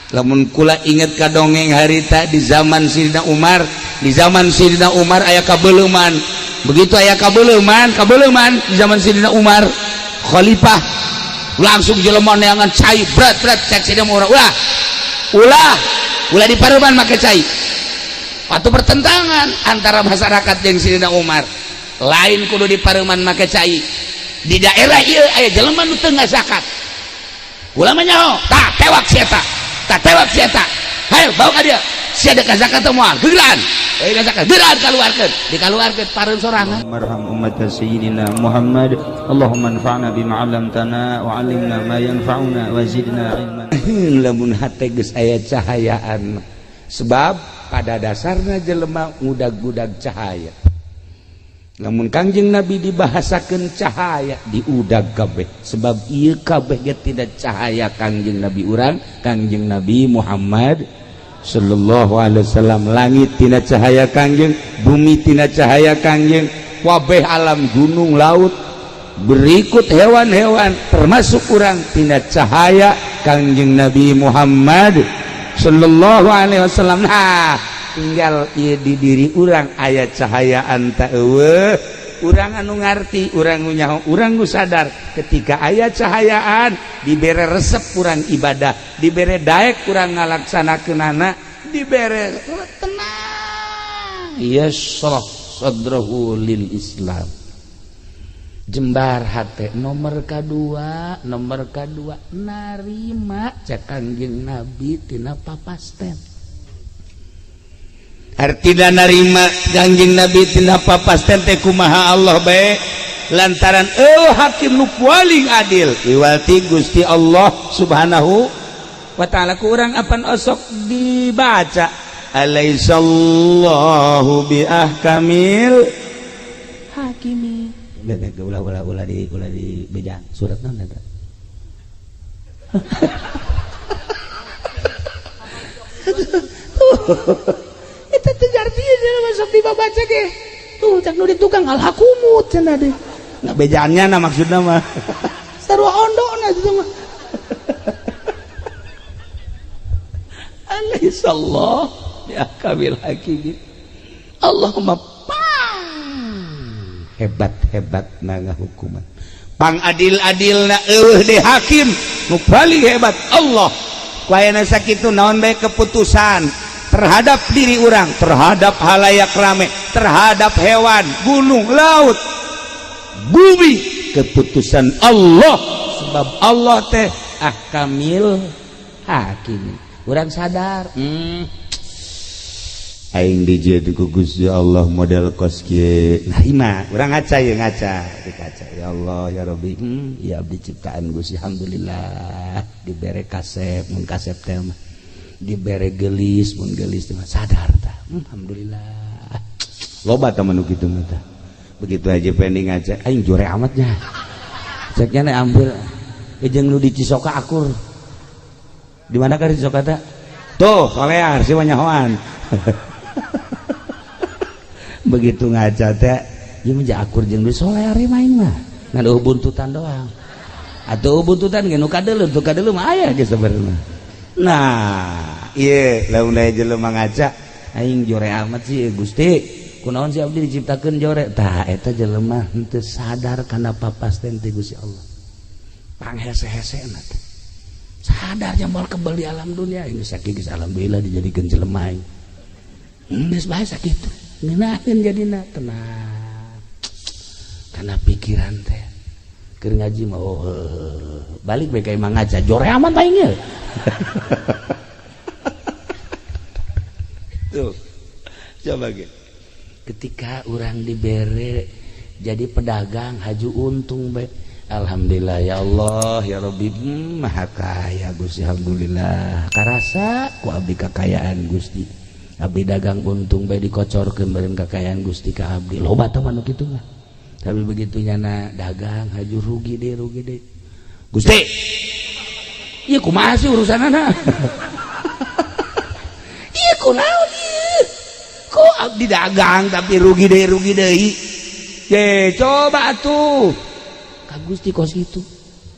lamun kula inget ka dongeng harita di zaman Sayyidina Umar. Di zaman Sayyidina Umar aya kabeleuman. Begitu aya kabeleuman di zaman Sayyidina Umar khalifah langsung jelema neangan cai berat cek Sayyidina Umar ulah di pareuman make cai. Waktu pertentangan antara masyarakat jeung Sayyidina Umar. Lain kudu di pareuman make cai. Di daerah ieu aya jelema nu teu zakat. Ulah mah nyaho? Tah tewak si eta. Hayo bawa ka dia. Si ada zakat teh moal. Geugeran. Zakat geugeran kaluarkeun. Dikaluarkeun pareun sorangan. Marham ummat sayyidina Muhammad. Allahumma anfa'na bima 'allamtana wa 'allimna ma yanfa'una wa zidna ilman. Lamun hate geus aya cahayaan. Sebab pada dasarnya jelema ngudag-udag cahaya. Namun Kangjeng Nabi dibahasakeun cahaya diudag kabeh. Sebab ieu kabeh ge tidak cahaya Kangjeng Nabi urang, Kangjeng Nabi Muhammad sallallahu alaihi wasallam. Langit tina cahaya Kangjeng, bumi tina cahaya Kangjeng, kabeh alam gunung laut, berikut hewan-hewan termasuk urang tina cahaya Kangjeng Nabi Muhammad sallallahu alaihi wasallam. Tinggal ieu di diri urang aya cahayaan teh eueuh, urang anu ngarti, urang nu nyaho, urang nu sadar ketika aya cahayaan dibere resep urang ibadah, dibere daek urang ngalaksanakeunana, dibere tenang yashrah sadrahu lil Islam. Jembar hate nomor kadua narima cek Kangjeng Nabi tina papasten. Artina narima Kangjeng Nabi tina papasten teh kumaha Allah bae lantaran hakim nu paling adil iwalti Gusti Allah Subhanahu wa taala. Ku urang apan osok dibaca alaisallahu bi ahkamil hakimi. Ulah di bejaan surat naon eta? Eta teh artinya cenah masuk dibaca ge. Tuh cak nu di tukang alhakumut cenah deui. Nah bejaannya na maksudna mah. Sarua ondona itu mah. Alaihissallah ya kabil hakim. Allahumma hebat na ngahukuman. Pang adil-adilna eueuh de hakim nu paling hebat Allah. Kuayana sakitu naon bae keputusan terhadap diri orang, terhadap halayak rame, terhadap hewan, gunung, laut, bumi, keputusan Allah. Sebab Allah teh ahkamil hakim. Urang sadar aing dijieun ku Gusti Allah model kos kieu. Nah ima urang ngaca ye ngaca dikaca ya Allah ya Rabbi ya abdi ciptaan Gusti alhamdulillah dibere kasep mun kasep teh mah dibere gelis mun gelis teh sadar tah alhamdulillah loba tah manu kitu mah tah. Begitu aja pending ngaca aing jore amatnya ceknya ambil jeung nu di Cisoka akur di mana ka di Cisoka teh tuh solear si wanyahoan. Begitu ngaca teh ieu mah akur jeung di solear main mah ngan buntutan doang atuh buntutan ge nu kadeuleuh tuh kadeuleuh mah aya ge sabenerna. Nah iya lamun aya jelema ngaca aing jore amat sih Gusti kunaon si abdi diciptakeun jore tah eta jelema henteu sadar kana papasten ti Gusti Allah panghese-hesena teh sadar jambal kebal di alam dunia ini sakit geus alhamdulillah dijadikeun jelema aing geus bae sakitu ngeunaheun jadina tenang kana pikiran teh keur ngaji mah balik bae ka imang ngaca jore amat aing ye. Tuh coba gitu ketika orang dibere jadi pedagang haju untung baik alhamdulillah ya Allah ya Rabbi maha kaya Gusti alhamdulillah karasa ku abdi kakayaan Gusti abdi dagang untung baik dikocorkeun beureun kakayaan Gusti ka abdi loba teh manu kitu mah tapi begitu nyana dagang haju rugi deh Gusti ieu kumaha sih urusanana. Ieu kunaon ieu kok abdi dagang tapi rugi deui ye coba atuh ka Gusti kos kitu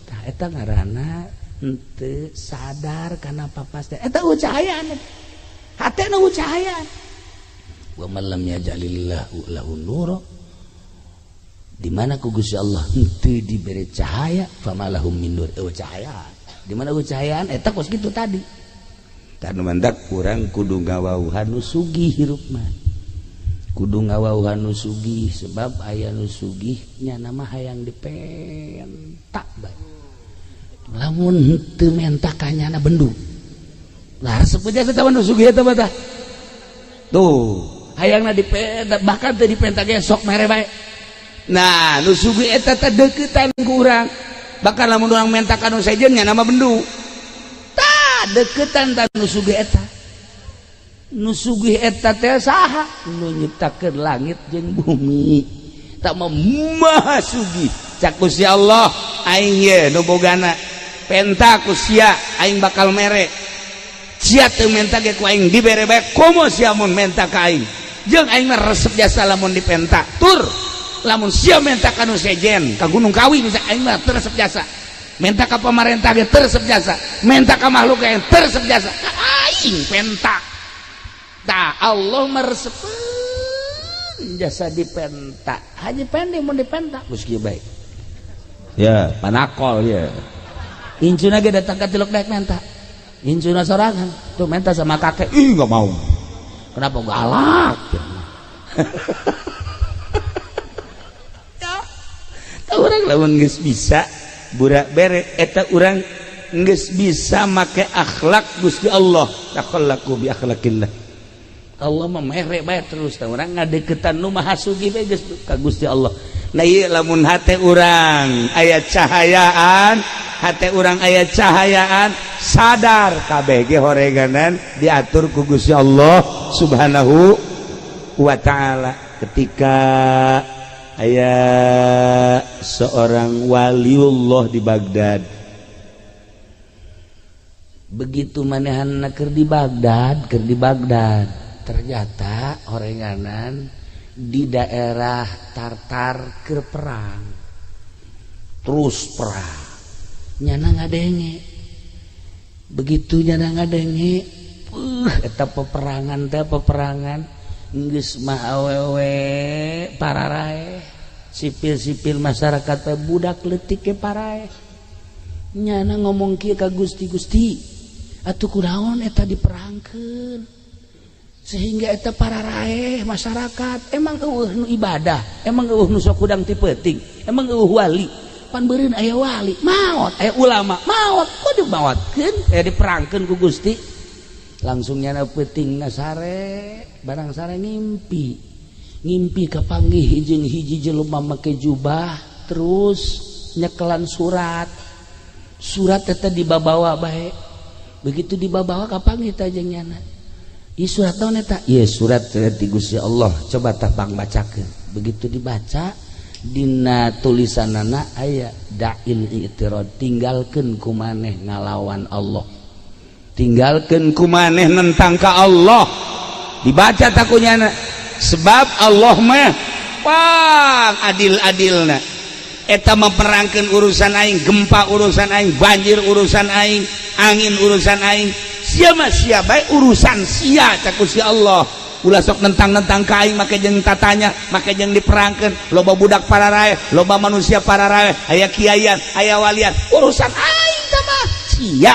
tah eta ngaranna henteu sadar kana papas teh eta cahayaan hatena cahayaan wa malam yajalillahu lahu nura di mana ku Gusti Allah henteu diberi cahaya famalahum min nur cahayaan di mana cahayaan eta kos kitu tadi tanu mandak urang kudu ngawauhan nu sugih hirup mah kudu ngawauhan nu sugih sebab aya nu sugih nya nama hayang dipentak bae lamun henteu mentak kanyana bendung lah resep aja eta nu sugih eta mah tah tuh hayangna dipentak bahkan teu dipentak ge sok mere bae nah nu sugih eta teh deuketan ku urang bahkan lamun urang mentak anu sejen nya nama bendung tah deuketan tah nu sugih eta nu sugih eta teh saha nu nyiptakeun langit jeung bumi tak maha sugih cak Gusti Allah aing ye nu bogana penta ku sia aing bakal mere sia teu menta ge ku aing dibere bae komo sia mun menta ka aing jeung aing mah resep jasa lamun dipenta tur lamun sia menta ka nu sejen ka Gunung Kawi bisa aing mah teu resep jasa menta ka pamarentah ge teu resep jasa menta ka makhluk ge teu resep jasa aing penta tah Allah meresepeun jasa dipenta haji pending mun dipenta geus kieu bae ya panakol ya incuna ge datang ka tiluk daek menta incuna sorangan tuh menta sama kakek ih enggak mau kenapa galak ya urang lamun geus bisa burak bere eta urang geus bisa make akhlak Gusti Allah takhallaku bi akhlaqillah Allah mah mere bae terus tah urang ngadeukeutan nu maha sugih bae geus ka Gusti Allah. Nah ieu lamun hate urang aya cahayaan, hate urang aya cahayaan, sadar kabeh ge horeganan diatur ku Gusti Allah Subhanahu wa taala. Ketika aya seorang waliullah di Baghdad. Begitu manehanna keur di Baghdad ternyata horenganan di daerah Tartar keur perang terus perang nyana ngadenge begitu nyana ngadenge eta peperangan geus mah awewe pararae sipil-sipil masyarakat teh budak leutik ke parae nyana ngomong kieu ka Gusti atuh kunaon eta diperangkeun sehingga eta para raeh masyarakat emang eueuh nu ibadah emang eueuh nu sok udang ti peuting emang eueuh wali pan beureun aya wali maot aya ulama maot kudu maotkeun aya diperangkeun ku Gusti langsung nyana peutingna sare barang sare ngimpi kapanggih jeung hiji jelema make jubah terus nyekelan surat eta dibabawa bae begitu dibabawa kapanggih teh jeung nyana ieu surat naon eta? Ieu surat ti Gusti Allah. Coba tah pang bacakeun. Begitu dibaca dina tulisanana aya da'il i'tirad tinggalkeun ku maneh ngalawan Allah. Tinggalkeun ku maneh nentang ka Allah. Dibaca tah ku nyana sebab Allah mah pang adil-adilna. Eta memperangkeun urusan aing, gempa urusan aing, banjir urusan aing, angin urusan aing. Sia bae urusan sia cak Gusti Allah ulah sok nentang-nentang ka aing make jeung tatanya make jeung diperangkeun loba budak pararae loba manusia pararae aya kiaian aya walian urusan aing tah mah sia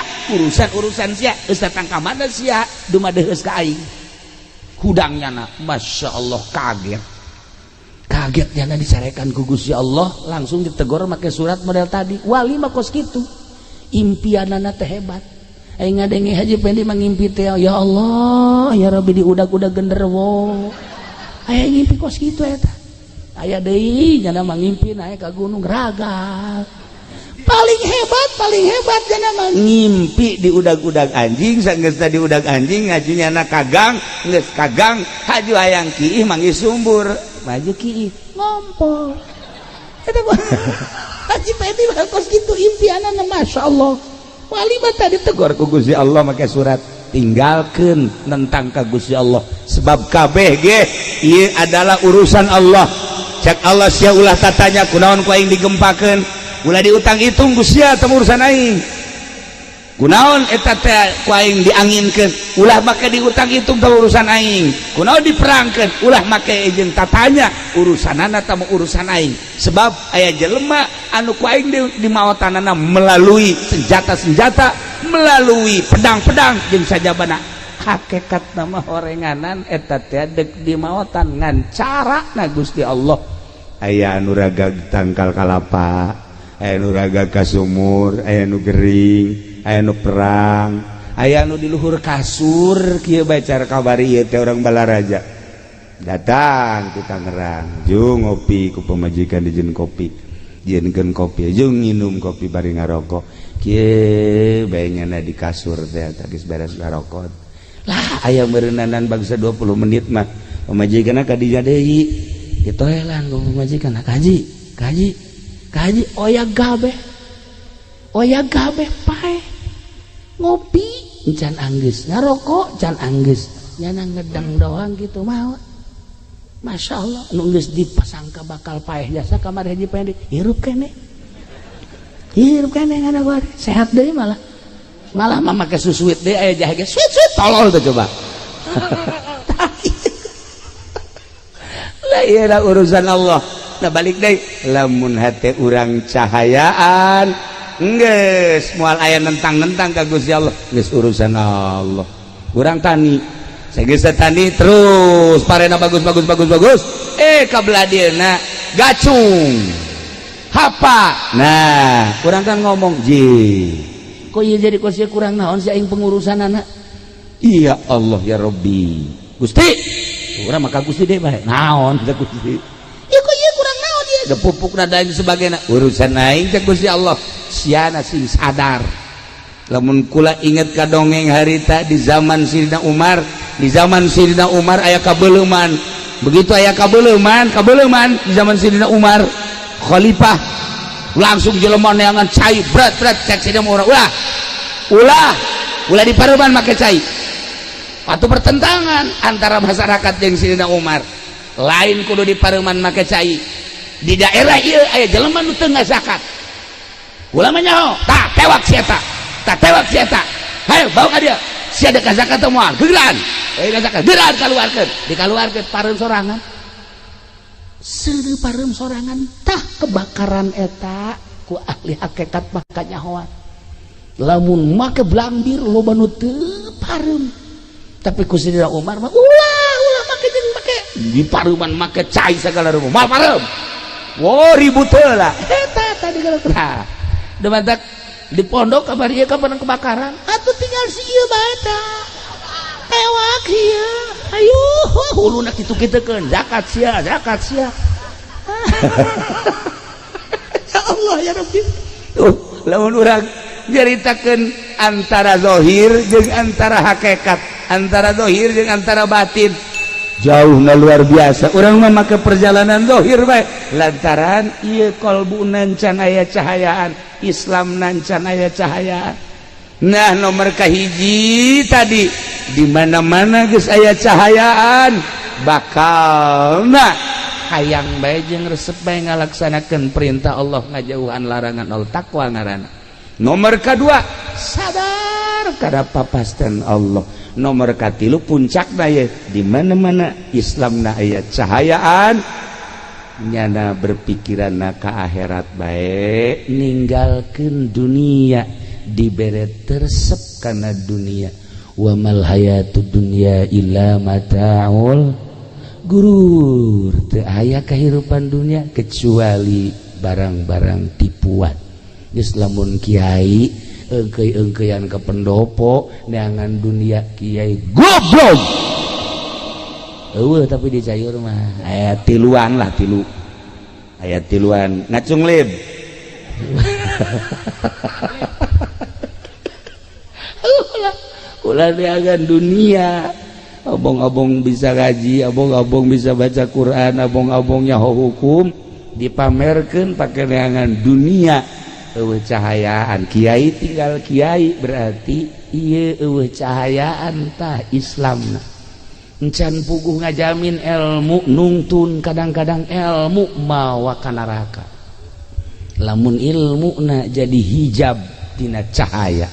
urusan sia geus datang ka mana sia dumadeheus ka aing hudangnyana masyaallah kaget nyana dicarekan ku Gusti Allah langsung ditegor make surat model tadi wali mah kos kitu impianana teh hebat aing ngadenge haji pendi mangimpi teh ya Allah ya Rabbi diudag-udag genderuwo aya ngimpi kos kitu eta aya deui cenah mangimpi naik ka gunung ragal paling hebat cenah mah ngimpi diudag-udag anjing sageusna diudag anjing ngajunya na kagang geus kagang haju hayang kiih manggih sumbur maju kiih ngompol eta haji pendi mah kos kitu impianana masyaallah wali mah tadi tegur ku Gusti Allah make surat tinggalkeun nentang ka Gusti Allah sebab kabeh ge ieu adalah urusan Allah cak Allah sia ulah tatanya kunaon ku aing digempakeun ulah diutang hitung Gusti teh urusan aing kunaon eta teh ku aing dianginkeun ulah make diutang itu ke urusan aing kunaon diperangkeun ulah make jeung tatanya urusanana tah urusan aing sebab aya jelema anu ku aing di maotanana melalui senjata-senjata melalui pedang-pedang jeung sajabana hakikat nama horenganan eta teh deuk di maotan ngan carana Gusti Allah aya anu ragag tangkal kalapa aya nu raga ka sumur aya nu gering aya nu perang aya nu di luhur kasur kieu bae cara kabari ieu teh urang Balaraja datang ku Tangerang jeung ngopi ku pamajikan dijieun kopi jieunkeun kopi jeung nginum kopi bari ngarokok kieu bae nyana di kasur teh geus beres ngarokok lah aya meureunanan bangsa 20 menit mah pamajikanna ka dinya deui ditoelan ku pamajikan kaji oya gabe pae ngopi can anggeus ngarokok can anggeus nyana ngedang doang gitu mah Masya Allah nu geus dipasangka bakal paeh jasa kamar hiji pendek hirup kene ngana gua sehat deui malah mah make susuit deui aya jahe ge suit tolol tuh coba lah ieu urusan Allah. Nah balik deh lamun hati urang cahayaan geus moal aya nentang-nentang ka Gusti Allah geus urusan Allah urang tani sageus tani terus parena bagus kabladieuna gacung hapa nah urang kan ngomong ji kok ieu jadi kosia kurang naon si aing pengurusanana iya Allah ya Rabbi Gusti urang maka Gusti deui bae naon teh Gusti pupuk dan sebagainya urusan aing cek Gusti Allah siana sing sadar lamun kula inget ka dongeng harita di zaman Sayyidina Umar aya kabeuleman begitu aya kabeuleman di zaman Sayyidina Umar khalifah langsung jelema neangan cai berat cek Sayyidina Umar ulah di pareuman make cai atuh pertentangan antara masyarakat jeung Sayyidina Umar lain kudu di pareuman make cai di daerah ieu aya jelema nu teu ngazakat ulama nyaho tah tewak sia eta hayo bawa ka dieu sia da zakat teh moal gegeran zakat gegeran kaluarkeun dikaluarkeun pareum sorangan seudeuh pareum sorangan tah kebakaran eta ku ahli hakikat maka nyahoan lamun make blambir loba nu teu pareum tapi ku Sayyidina Umar mah ulah make jeung make di pareuman make cai sagala rupa moal pareum ribut heula eta tadi kalau tah demantak di pondok kabar ieu kapan kebakaran atuh tinggal si ieu bae tah tewak ieu ayo huluna kitu-kitukeun zakat sia ya Allah ya Rabbi lamun urang nyaritakeun antara zahir jeung antara hakikat antara zahir jeung antara batin jauh na luar biasa urang mah make perjalanan zahir bae lantaran ieu qalbuna can aya cahayaan Islam can aya cahayaan nah nomor kahiji tadi di mana-mana geus aya cahayaan bakalna hayang bae jeung resep bae ngalaksanakeun perintah Allah ngajauhan larangan Allah takwa ngaranna nomor kedua sadar kada papasten Allah nomor katilu puncakna ya di mana-mana Islamna aya cahayaan nyana berpikiranna ka akhirat bae ninggalkeun dunia dibere tersep kana dunia wa mal hayatud dunya illa mataul gurur teu aya kahirupan dunia kecuali barang-barang tipuan geus lamun kiai engkeuy-engkeuyan ke pendopo neangan dunia kiai goblok eueuh tapi di cayur mah aya tiluan ngacung lib ulah neangan dunia abong-abong bisa ngaji abong-abong bisa baca Quran abong-abong nyaho hukum dipamerkeun pake neangan dunia eueuh cahayaan kiai tinggal kiai berarti ieu eueuh cahayaan tah Islamna encan puguh ngajamin ilmu nungtun kadang-kadang ilmu mawa ka neraka lamun ilmuna jadi hijab tina cahaya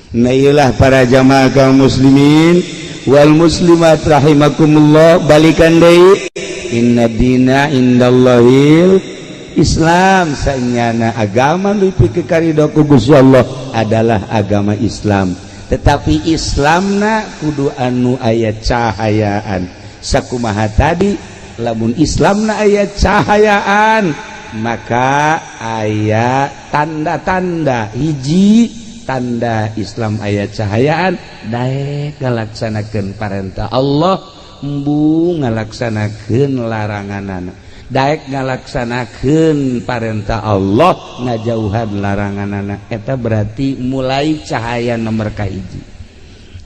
Nailah para jamaah kaum muslimin wal muslimat rahimakumullah, balikan deui inna dina indallahil Islam, saenyana agama leuwih pikaridho ku Gusti Allah adalah agama Islam. Tetapi Islamna kudu anu aya cahayaan. Sakumaha tadi, lamun Islamna aya cahayaan maka aya tanda-tanda. Hiji tanda Islam aya cahayaan, daek ngalaksanakeun parentah Allah, embu ngalaksanakeun laranganana. Daek ngalaksanakeun parentah Allah, ngajauhan laranganana. Eta berarti mulai cahaya nomor kahiji.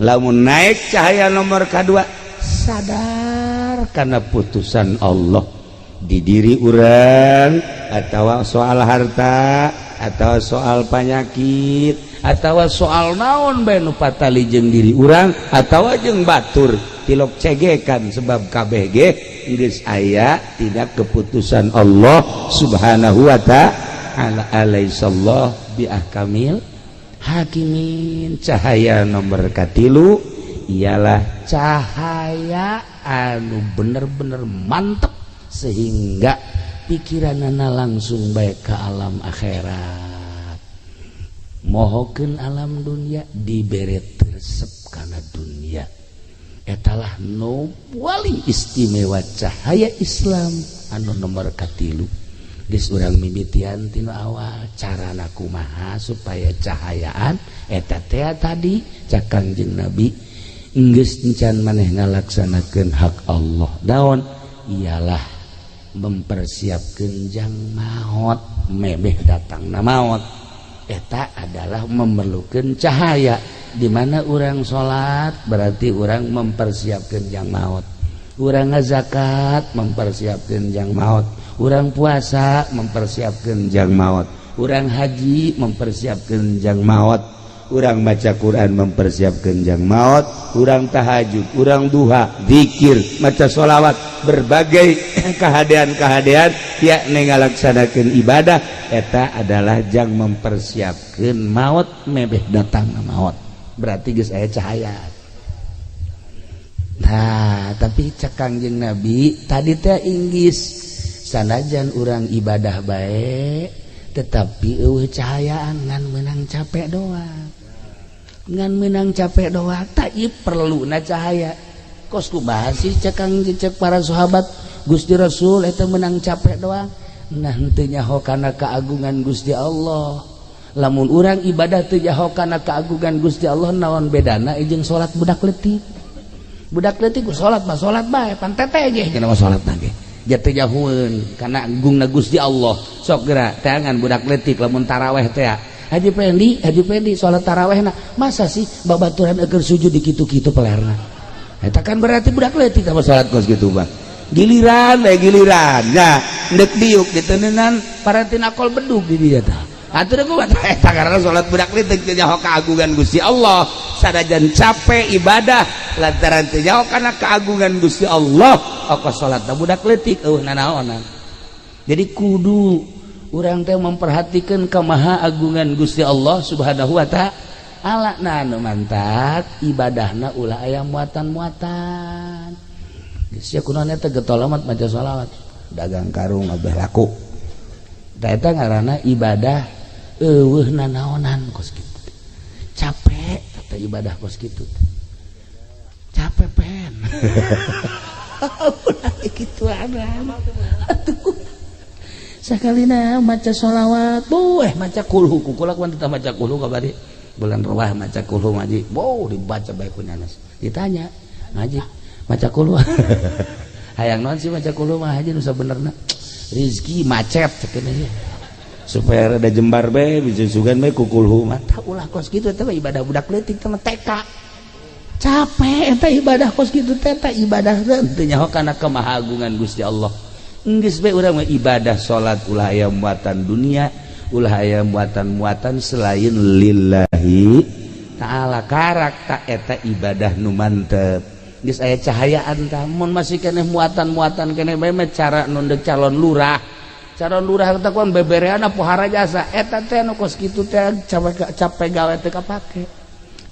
Lamun naik cahaya nomor kadua, sadar karena putusan Allah di diri urang, atau soal harta, atau soal penyakit, atau soal naon bae nu patali jeung diri urang, atau jeung batur tilok cegekan sebab kabeh ge geus aya tidak keputusan Allah subhanahu wa ta'ala. Alaihissallah bi ahkamil hakimin. Cahaya nomor katilu ialah cahaya anu bener-bener mantep sehingga pikiranana langsung baik ke alam akhirat. Mohokeun alam dunia dibere resep kana dunia. Etalah nu paling istimewa cahaya Islam anu nomor katilu. Geus urang mimitian tina awal carana kumaha supaya cahayaan eta teh tadi cak Kangjeng Nabi geus encan maneh ngalaksanakeun hak Allah. Daon ialah mempersiapkeun jang maot, mebeh datangna maot. Eta adalah memerlukan cahaya. Di mana orang sholat berarti orang mempersiapkan jang maut. Orang ngazakat mempersiapkan jang maut. Orang puasa mempersiapkan jang maut. Orang haji mempersiapkan jang maut. Orang baca Quran mempersiapkan jang maut. Orang tahajud, orang duha, zikir, maca sholawat, berbagai kehadean-kehadean yakni ngalaksanakeun ibadah, eta adalah jang mempersiapkan maut, mebeh datang maut. Berarti geus aya cahaya. Nah, tapi cak Kangjeng Nabi tadi teh inggis sanajan urang ibadah bae tetapi eueuh cahayaan ngan meunang capek doang. Ngan meunang capek doang tak perluna cahaya. Kos kumaha sih cak para sahabat Gusti Rasul eta meunang capek doang. Nah henteu nyaho kana keagungan Gusti Allah. Lamun urang ibadah teu nyaho kana keagungan Gusti Allah, naon bedana jeung salat budak leutik. Budak leutik ku salat mah salat bae pan teteh ge kana salat ge. Jatuh jahueun karena agungna Gusti Allah. Sok geura teangan budak leutik lamun taraweh teh Haji Pendi salat tarawehna masa sih babaturan keur sujud di kitu-kitu pelerna. Eta kan berarti budak leutik sama salat kos kitu Bang. Giliran nya ndek diuk diteuneunnan paratina kol bedug di dieu tah. Atuh kumaha eta karena salat budak leutik teh nyaho keagungan Gusti Allah. Sadajan capek ibadah lantaran teu nyaho kana keagungan Gusti Allah, ongkos salatna budak leutik eueuh nanaonan. Jadi kudu urang teh memperhatikan kemaha agungan Gusti Allah subhanahu wa ta'ala. Nah anu mantap ibadahna ulah aya muatan-muatan. Geus kunaon eta getolamat maca shalawat, dagang karung abeh laku. Da eta ngaranna ibadah eueuh nanaonan kos kitu. Capek kata ibadah kos kitu. Capek pen. Ulah kitu ada. Atuh. Sakalina maca sholawat, maca kulhu, kukulak wanita maca kulhu kabari bulan rawah maca kulhu ngaji, dibaca bae ku nyanes. Ditanya, ngaji maca kulhu. Hayang naon sih maca kulhu mah haji nu sabenerna? Rizki macet cenah ieu. Supaya rada jembar bae bisa sugan bae ku kulhu mah. Tah ulah kos kitu teh ibadah budak leutik teh TK. Capek eta ibadah kos kitu teh ibadah teh nyaho kana kemahagungan Gusti Allah. Geus bae urang mah ibadah salat ulah aya muatan dunia, ulah aya muatan-muatan selain lillahi ta'ala. Karak ta eta ibadah nu mantep. Geus aya cahayaan tah. Mun masih keneh muatan-muatan keneh bae mah cara nu deuk calon lurah. Calon lurah teh kuan bebereana pohara jasa. Eta teh nu kos kitu teh capek gawe teu kapake.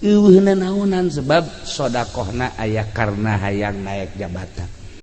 eueuhna naonan sebab sodakohna aya karena hayang naik jabatan